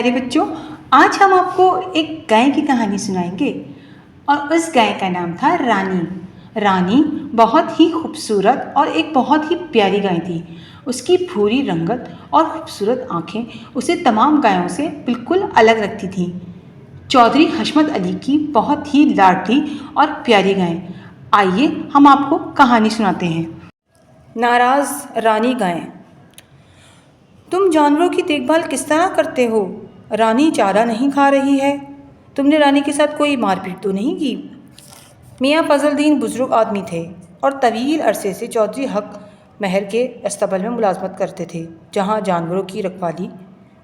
پیارے بچوں، آج ہم آپ کو ایک گائے کی کہانی سنائیں گے اور اس گائے کا نام تھا رانی۔ رانی بہت ہی خوبصورت اور ایک بہت ہی پیاری گائے تھی۔ اس کی بھوری رنگت اور خوبصورت آنکھیں اسے تمام گایوں سے بالکل الگ رکھتی تھیں۔ چودھری حشمت علی کی بہت ہی لاڈلی اور پیاری گائے۔ آئیے ہم آپ کو کہانی سناتے ہیں۔ ناراض رانی گائے۔ تم جانوروں کی دیکھ بھال کس طرح کرتے ہو؟ رانی چارہ نہیں کھا رہی ہے۔ تم نے رانی کے ساتھ کوئی مار پیٹ تو نہیں کی؟ میاں فضل الدین بزرگ آدمی تھے اور طویل عرصے سے چودھری حق محل کے استبل میں ملازمت کرتے تھے، جہاں جانوروں کی رکھوالی،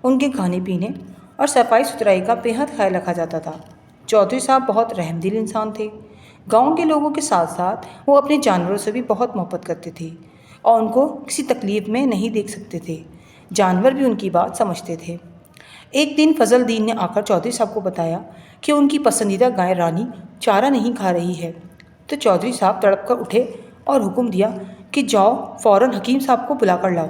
ان کے کھانے پینے اور صفائی ستھرائی کا بے حد خیال رکھا جاتا تھا۔ چودھری صاحب بہت رحم دل انسان تھے۔ گاؤں کے لوگوں کے ساتھ ساتھ وہ اپنے جانوروں سے بھی بہت محبت کرتے تھے اور ان کو کسی تکلیف میں نہیں دیکھ سکتے تھے۔ جانور بھی ان کی بات سمجھتے تھے۔ ایک دن فضل الدین نے آ کر چودھری صاحب کو بتایا کہ ان کی پسندیدہ گائے رانی چارہ نہیں کھا رہی ہے، تو چودھری صاحب تڑپ کر اٹھے اور حکم دیا کہ جاؤ فوراً حکیم صاحب کو بلا کر لاؤ۔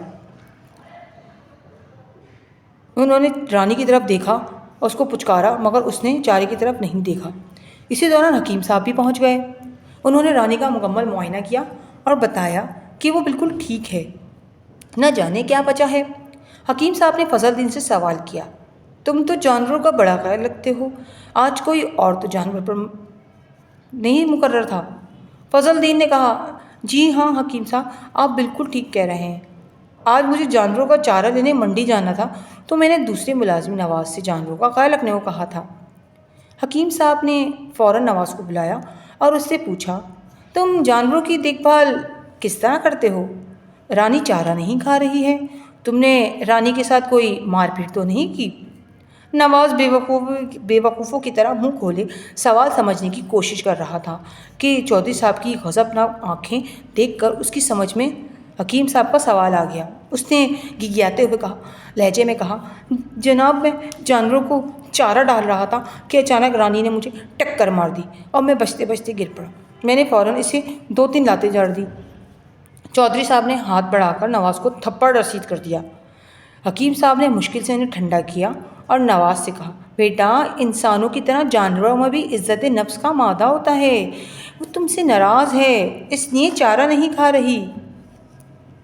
انہوں نے رانی کی طرف دیکھا اور اس کو پچکارا، مگر اس نے چارے کی طرف نہیں دیکھا۔ اسی دوران حکیم صاحب بھی پہنچ گئے۔ انہوں نے رانی کا مکمل معائنہ کیا اور بتایا کہ وہ بالکل ٹھیک ہے، نہ جانے کیا وجہ ہے۔ حکیم صاحب نے فضل الدین سے سوال کیا، تم تو جانوروں کا بڑا خیال رکھتے ہو، آج کوئی اور تو جانور پر نہیں مقرر تھا؟ فضل الدین نے کہا، جی ہاں حکیم صاحب، آپ بالکل ٹھیک کہہ رہے ہیں۔ آج مجھے جانوروں کا چارہ لینے منڈی جانا تھا، تو میں نے دوسرے ملازم نواز سے جانوروں کا خیال رکھنے کو کہا تھا۔ حکیم صاحب نے فوراً نواز کو بلایا اور اس سے پوچھا، تم جانوروں کی دیکھ بھال کس طرح کرتے ہو؟ رانی چارہ نہیں کھا رہی ہے، تم نے رانی کے ساتھ کوئی مار پیٹ تو نہیں کی؟ نواز بے وقوفوں کی طرح منہ کھولے سوال سمجھنے کی کوشش کر رہا تھا کہ چودھری صاحب کی غضبناک آنکھیں دیکھ کر اس کی سمجھ میں حکیم صاحب کا سوال آ گیا۔ اس نے گھگھیاتے ہوئے لہجے میں کہا، جناب میں جانوروں کو چارہ ڈال رہا تھا کہ اچانک رانی نے مجھے ٹکر مار دی اور میں بچتے بچتے گر پڑا۔ میں نے فوراً اسے 2-3 لاتیں جڑ دی۔ چودھری صاحب نے ہاتھ بڑھا کر نواز کو تھپڑ رسید کر دیا۔ حکیم صاحب نے مشکل سے انہیں ٹھنڈا کیا اور نواز سے کہا، بیٹا انسانوں کی طرح جانوروں میں بھی عزت نفس کا مادہ ہوتا ہے، وہ تم سے ناراض ہے اس لیے چارہ نہیں کھا رہی۔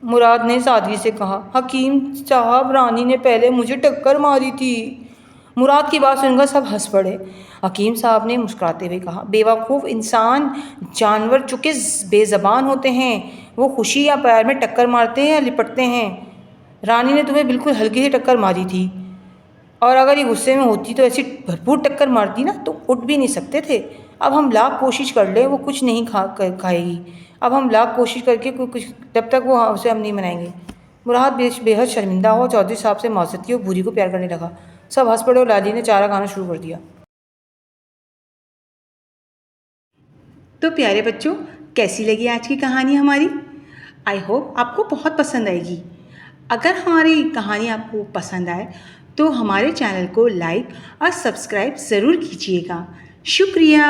مراد نے سادگی سے کہا، حکیم صاحب رانی نے پہلے مجھے ٹکر ماری تھی۔ مراد کی بات سن کر سب ہنس پڑے۔ حکیم صاحب نے مسکراتے ہوئے کہا، بے وقوف انسان، جانور چونکہ بے زبان ہوتے ہیں، وہ خوشی یا پیار میں ٹکر مارتے ہیں یا لپٹتے ہیں۔ رانی نے تمہیں بالکل ہلکی سے ٹکر ماری تھی، اور اگر یہ غصے میں ہوتی تو ایسی بھرپور ٹکر مارتی نا تو اٹھ بھی نہیں سکتے تھے۔ اب ہم لاکھ کوشش کر لیں وہ کچھ نہیں کھائے گی، اب ہم لاکھ کوشش کر کے کچھ جب تک وہ اسے ہم نہیں منائیں گے۔ مراد بے حد شرمندہ ہوا، چودھری صاحب سے معذرت کی اور بھوری کو پیار کرنے لگا۔ سب ہنس پڑے اور لالی نے چارہ کھانا شروع کر دیا۔ تو پیارے بچوں، کیسی لگی آج کی کہانی ہماری؟ آئی ہوپ آپ کو بہت پسند آئے گی۔ اگر ہماری کہانی آپ کو پسند آئے تو ہمارے چینل کو لائک اور سبسکرائب ضرور کیجیے گا۔ شکریہ۔